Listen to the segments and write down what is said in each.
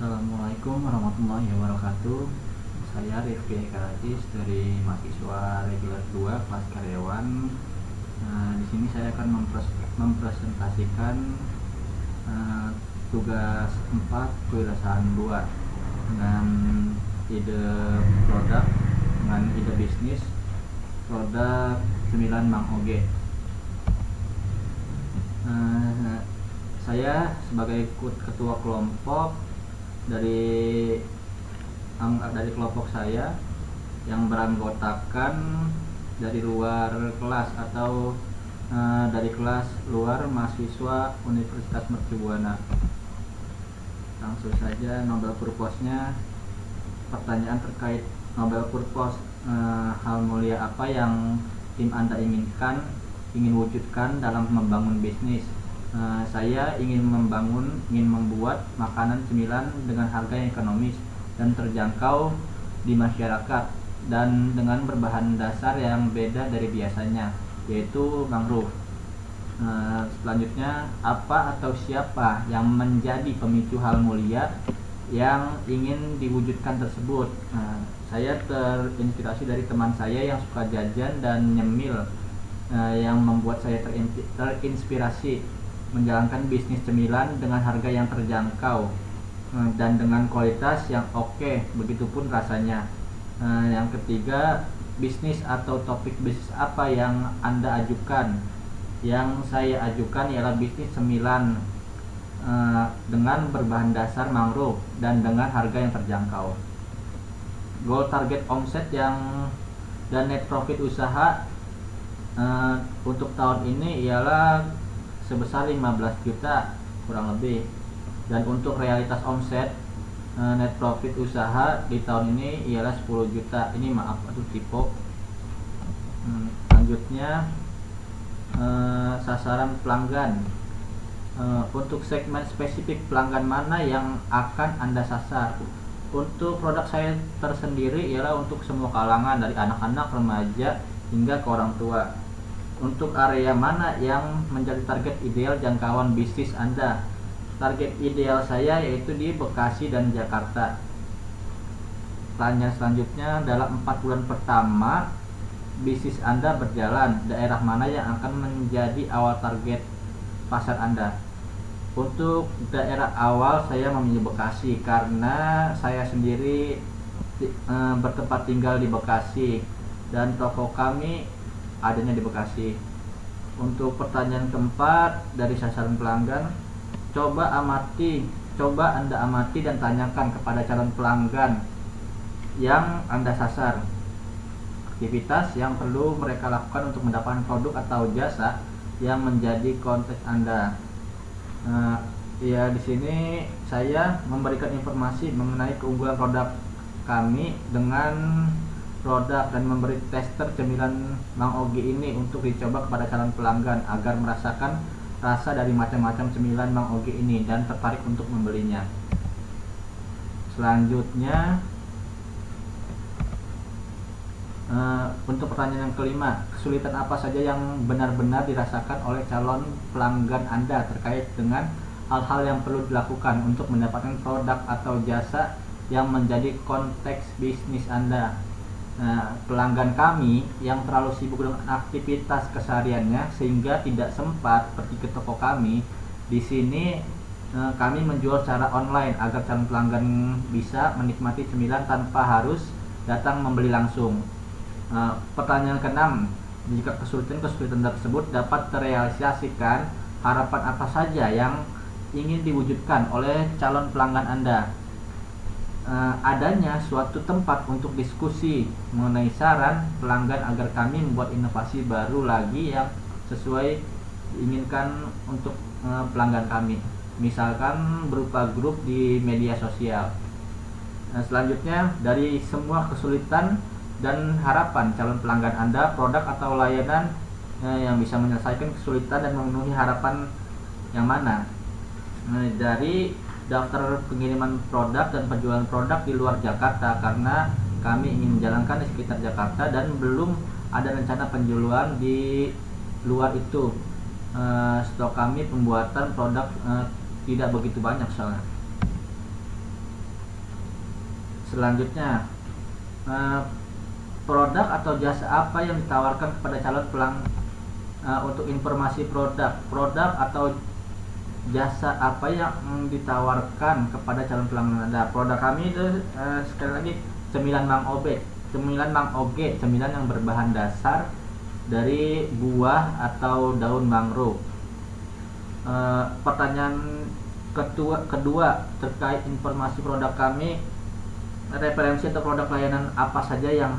Assalamualaikum warahmatullahi wabarakatuh. Saya Rifki Eka Aziz dari mahasiswa reguler 2 kelas karyawan. Di sini saya akan mempresentasikan tugas 4 kewirausahaan 2 dengan ide produk, dengan ide bisnis produk cemilan Mang Oge. Saya sebagai ketua kelompok dari kelompok saya yang beranggotakan dari luar kelas atau dari kelas luar mahasiswa Universitas Mercubuana. Langsung saja Nobel Purpose-nya. Pertanyaan terkait Nobel Purpose, hal mulia apa yang tim Anda ingin wujudkan dalam membangun bisnis? Saya ingin membuat makanan cemilan dengan harga yang ekonomis dan terjangkau di masyarakat, dan dengan berbahan dasar yang beda dari biasanya, yaitu mangrove. Selanjutnya, apa atau siapa yang menjadi pemicu hal mulia yang ingin diwujudkan tersebut? Saya terinspirasi dari teman saya yang suka jajan dan nyemil, yang membuat saya terinspirasi menjalankan bisnis cemilan dengan harga yang terjangkau dan dengan kualitas yang oke, begitupun rasanya. Yang ketiga, bisnis atau topik bisnis apa yang Anda ajukan? Yang saya ajukan ialah bisnis cemilan dengan berbahan dasar mangrove dan dengan harga yang terjangkau. Goal target omset dan net profit usaha untuk tahun ini ialah sebesar 15 juta kurang lebih, dan untuk realitas omset net profit usaha di tahun ini ialah 10 juta. Ini maaf, aduh typo. Selanjutnya, sasaran pelanggan. Untuk segmen spesifik pelanggan mana yang akan Anda sasar? Untuk produk saya tersendiri ialah untuk semua kalangan, dari anak-anak, remaja hingga ke orang tua. Untuk area mana yang menjadi target ideal jangkauan bisnis Anda? Target ideal saya yaitu di Bekasi dan Jakarta. Pertanyaan selanjutnya, dalam 4 bulan pertama bisnis Anda berjalan, daerah mana yang akan menjadi awal target pasar Anda? Untuk daerah awal saya memilih Bekasi karena saya sendiri bertempat tinggal di Bekasi dan toko kami adanya di Bekasi. Untuk pertanyaan keempat dari sasaran pelanggan, coba Anda amati dan tanyakan kepada calon pelanggan yang Anda sasar aktivitas yang perlu mereka lakukan untuk mendapatkan produk atau jasa yang menjadi konteks Anda. Ya, di sini saya memberikan informasi mengenai keunggulan produk kami dengan produk dan memberi tester cemilan Mang Oge ini untuk dicoba kepada calon pelanggan agar merasakan rasa dari macam-macam cemilan Mang Oge ini dan tertarik untuk membelinya. Selanjutnya, untuk pertanyaan yang kelima, kesulitan apa saja yang benar-benar dirasakan oleh calon pelanggan Anda terkait dengan hal-hal yang perlu dilakukan untuk mendapatkan produk atau jasa yang menjadi konteks bisnis Anda? Pelanggan kami yang terlalu sibuk dengan aktivitas kesehariannya sehingga tidak sempat pergi ke toko kami. Di sini kami menjual secara online agar calon pelanggan bisa menikmati cemilan tanpa harus datang membeli langsung. Pertanyaan keenam, jika kesulitan tersebut dapat terrealisasikan, harapan apa saja yang ingin diwujudkan oleh calon pelanggan Anda? Adanya suatu tempat untuk diskusi mengenai saran pelanggan agar kami membuat inovasi baru lagi yang sesuai diinginkan untuk pelanggan kami, misalkan berupa grup di media sosial. Selanjutnya, dari semua kesulitan dan harapan calon pelanggan Anda, produk atau layanan yang bisa menyelesaikan kesulitan dan memenuhi harapan yang mana? Dari daftar pengiriman produk dan penjualan produk di luar Jakarta, karena kami ingin menjalankan di sekitar Jakarta dan belum ada rencana penjualan di luar itu. Stok kami pembuatan produk tidak begitu banyak soalnya. Selanjutnya, produk atau jasa apa yang ditawarkan kepada calon untuk informasi produk atau jasa apa yang ditawarkan kepada calon pelanggan Anda. Produk kami itu sekali lagi cemilan Mang Obe. Cemilan Mang Oge, cemilan yang berbahan dasar dari buah atau daun mangrove. Pertanyaan kedua terkait informasi produk kami, referensi atau produk layanan apa saja yang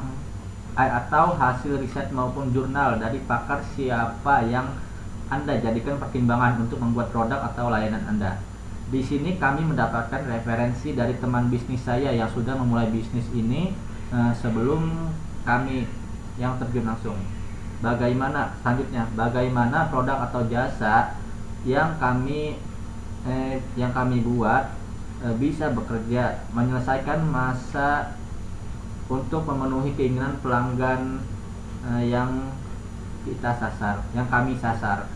atau hasil riset maupun jurnal dari pakar siapa yang Anda jadikan pertimbangan untuk membuat produk atau layanan Anda. Di sini kami mendapatkan referensi dari teman bisnis saya yang sudah memulai bisnis ini sebelum kami yang terjun langsung. Selanjutnya, bagaimana produk atau jasa yang kami buat bisa bekerja menyelesaikan masa untuk memenuhi keinginan pelanggan yang kami sasar.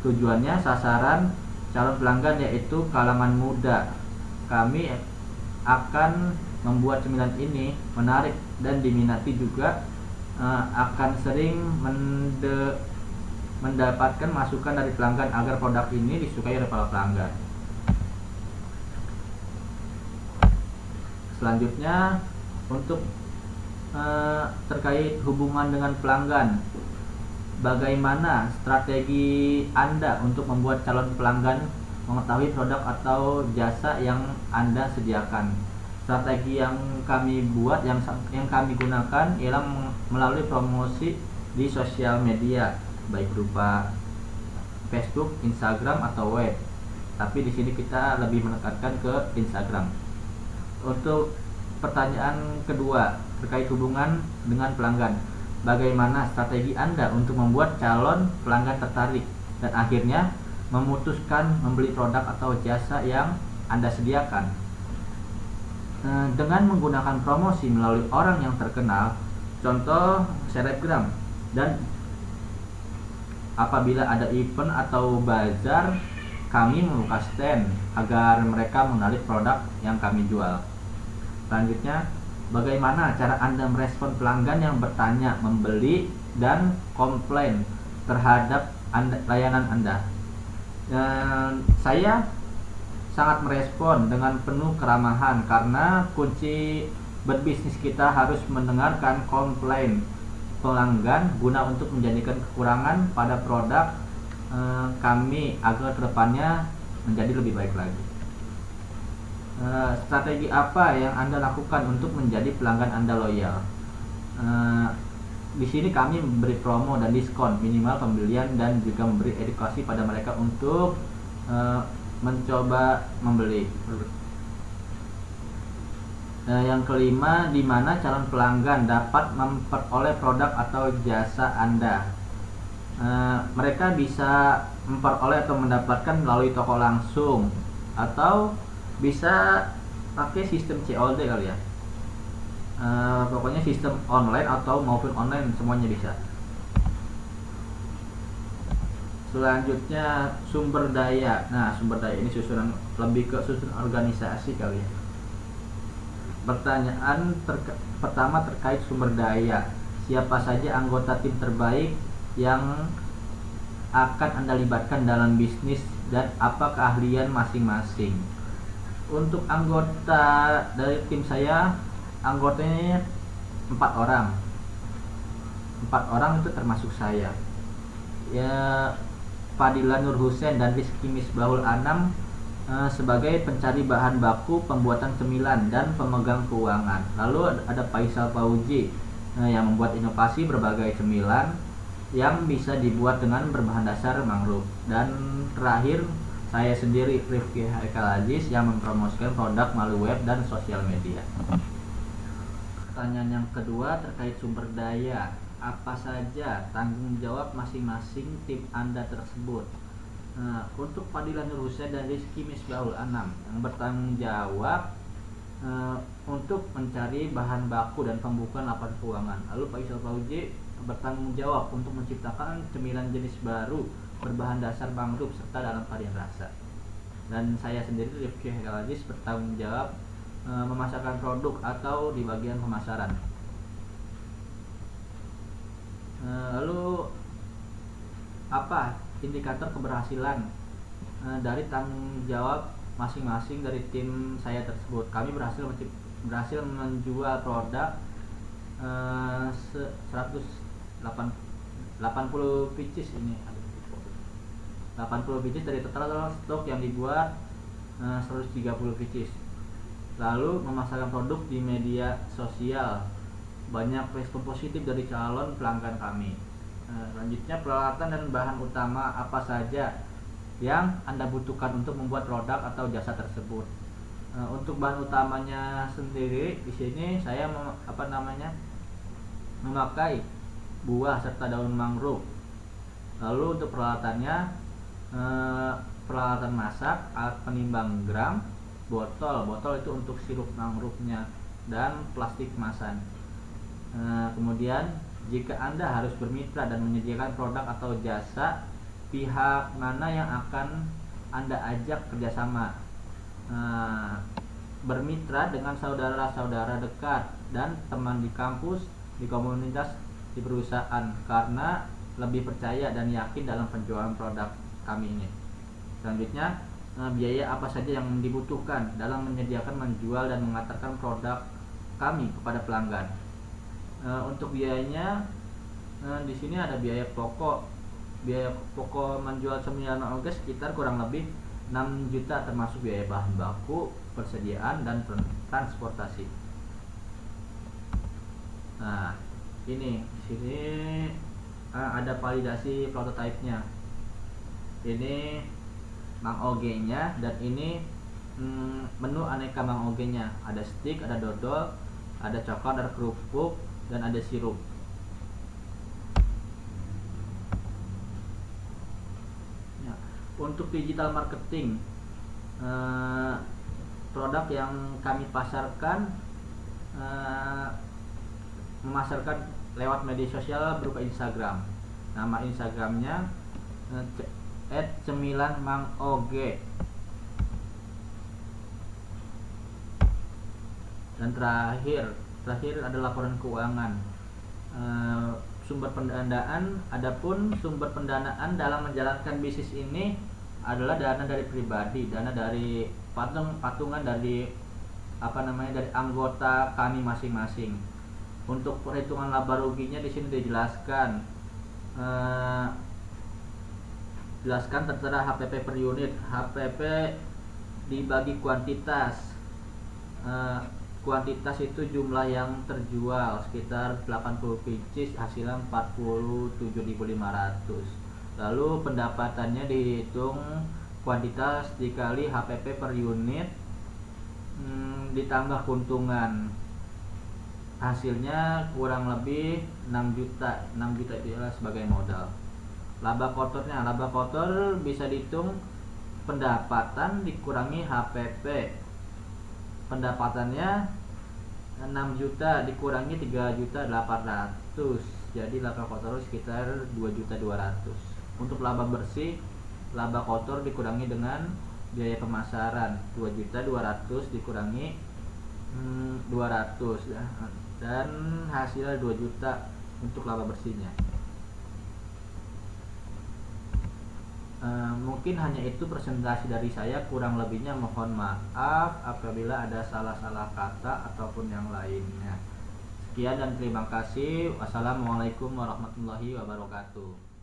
Tujuannya sasaran calon pelanggan yaitu kalangan muda. Kami akan membuat cemilan ini menarik dan diminati juga, akan sering mendapatkan masukan dari pelanggan agar produk ini disukai oleh para pelanggan. Selanjutnya, untuk terkait hubungan dengan pelanggan, bagaimana strategi Anda untuk membuat calon pelanggan mengetahui produk atau jasa yang Anda sediakan? Strategi yang kami buat, yang kami gunakan ialah melalui promosi di sosial media, baik berupa Facebook, Instagram atau web. Tapi di sini kita lebih menekankan ke Instagram. Untuk pertanyaan kedua terkait hubungan dengan pelanggan, bagaimana strategi Anda untuk membuat calon pelanggan tertarik dan akhirnya memutuskan membeli produk atau jasa yang Anda sediakan? Dengan menggunakan promosi melalui orang yang terkenal, contoh selebgram, dan apabila ada event atau bazar, kami membuka stand agar mereka menarik produk yang kami jual. Selanjutnya, bagaimana cara Anda merespon pelanggan yang bertanya, membeli, dan komplain terhadap layanan Anda? Saya sangat merespon dengan penuh keramahan, karena kunci berbisnis kita harus mendengarkan komplain pelanggan guna untuk menjadikan kekurangan pada produk kami agar kedepannya menjadi lebih baik lagi. Strategi apa yang Anda lakukan untuk menjadi pelanggan Anda loyal? Di sini kami memberi promo dan diskon minimal pembelian dan juga memberi edukasi pada mereka untuk mencoba membeli. Yang kelima, di mana calon pelanggan dapat memperoleh produk atau jasa Anda? Mereka bisa memperoleh atau mendapatkan melalui toko langsung, atau bisa pakai sistem COD kali ya. Pokoknya sistem online atau maupun online, semuanya bisa. Selanjutnya, sumber daya. Nah, sumber daya ini lebih ke susunan organisasi kali ya. Pertanyaan pertama terkait sumber daya. Siapa saja anggota tim terbaik yang akan Anda libatkan dalam bisnis dan apa keahlian masing-masing? Untuk anggota dari tim saya, anggotanya 4 orang. 4 orang itu termasuk saya. Ya, Fadila Nur Husain dan Rizky Misbahul Anam sebagai pencari bahan baku pembuatan cemilan dan pemegang keuangan. Lalu ada Faisal Fauji yang membuat inovasi berbagai cemilan yang bisa dibuat dengan berbahan dasar mangrove. Dan terakhir, saya sendiri, Rifki Haikal Aziz, yang mempromosikan produk melalui web dan sosial media. Pertanyaan yang kedua terkait sumber daya. Apa saja tanggung jawab masing-masing tim Anda tersebut? Untuk Fadila Nur Husain dan Rizky Misbahul Anam yang bertanggung jawab untuk mencari bahan baku dan pembukaan lapangan keuangan. Lalu Faisal Fauji bertanggung jawab untuk menciptakan cemilan jenis baru berbahan dasar mangrove serta dalam varian rasa. Dan saya sendiri, Rifki Haikal Aziz, bertanggung jawab memasarkan produk atau di bagian pemasaran. Lalu apa indikator keberhasilan dari tanggung jawab masing-masing dari tim saya tersebut? Kami berhasil menjual produk 180 pieces ini 80 pieces dari total stok yang dibuat 130 pieces. Lalu memasarkan produk di media sosial, banyak respon positif dari calon pelanggan kami. Selanjutnya, peralatan dan bahan utama apa saja yang Anda butuhkan untuk membuat produk atau jasa tersebut. Untuk bahan utamanya sendiri di sini saya memakai buah serta daun mangrove. Lalu untuk peralatannya, peralatan masak, alat penimbang gram, botol itu untuk sirup mangrove-nya, dan plastik kemasan. Kemudian jika Anda harus bermitra dan menyediakan produk atau jasa, pihak mana yang akan Anda ajak kerjasama? Bermitra dengan saudara-saudara dekat dan teman di kampus, di komunitas, di perusahaan, karena lebih percaya dan yakin dalam penjualan produk kami ini. Selanjutnya, biaya apa saja yang dibutuhkan dalam menyediakan, menjual, dan mengantarkan produk kami kepada pelanggan. Untuk biayanya, di sini ada biaya pokok menjual cemilan oge sekitar kurang lebih 6 juta, termasuk biaya bahan baku, persediaan, dan transportasi. Nah, ini di sini ada validasi prototipenya. Ini Mang Oge-nya, dan ini menu aneka Mang Oge-nya. Ada stick, ada dodol, ada coklat, ada kerupuk, dan ada sirup. Ya, untuk digital marketing, produk yang kami pasarkan, memasarkan lewat media sosial berupa Instagram. Nama Instagramnya @cemilanmangoge. Dan terakhir ada laporan keuangan. Sumber pendanaan, adapun sumber pendanaan dalam menjalankan bisnis ini adalah dana dari pribadi, dana dari patungan dari dari anggota kami masing-masing. Untuk perhitungan laba ruginya di sini dijelaskan. Tertera HPP per unit. HPP dibagi kuantitas. Kuantitas itu jumlah yang terjual sekitar 80 pieces, hasilnya 47.500. Lalu pendapatannya dihitung kuantitas dikali HPP per unit, ditambah keuntungan, hasilnya kurang lebih 6 juta. 6 juta itu sebagai modal. Laba kotor bisa dihitung pendapatan dikurangi HPP. Pendapatannya 6 juta dikurangi 3.800.000, jadi laba kotor sekitar 2.200.000. Untuk laba bersih, laba kotor dikurangi dengan biaya pemasaran 2.200.000 dikurangi 200 ya, dan hasilnya 2 juta untuk laba bersihnya. Mungkin hanya itu presentasi dari saya, kurang lebihnya mohon maaf apabila ada salah-salah kata ataupun yang lainnya. Sekian dan terima kasih. Wassalamualaikum warahmatullahi wabarakatuh.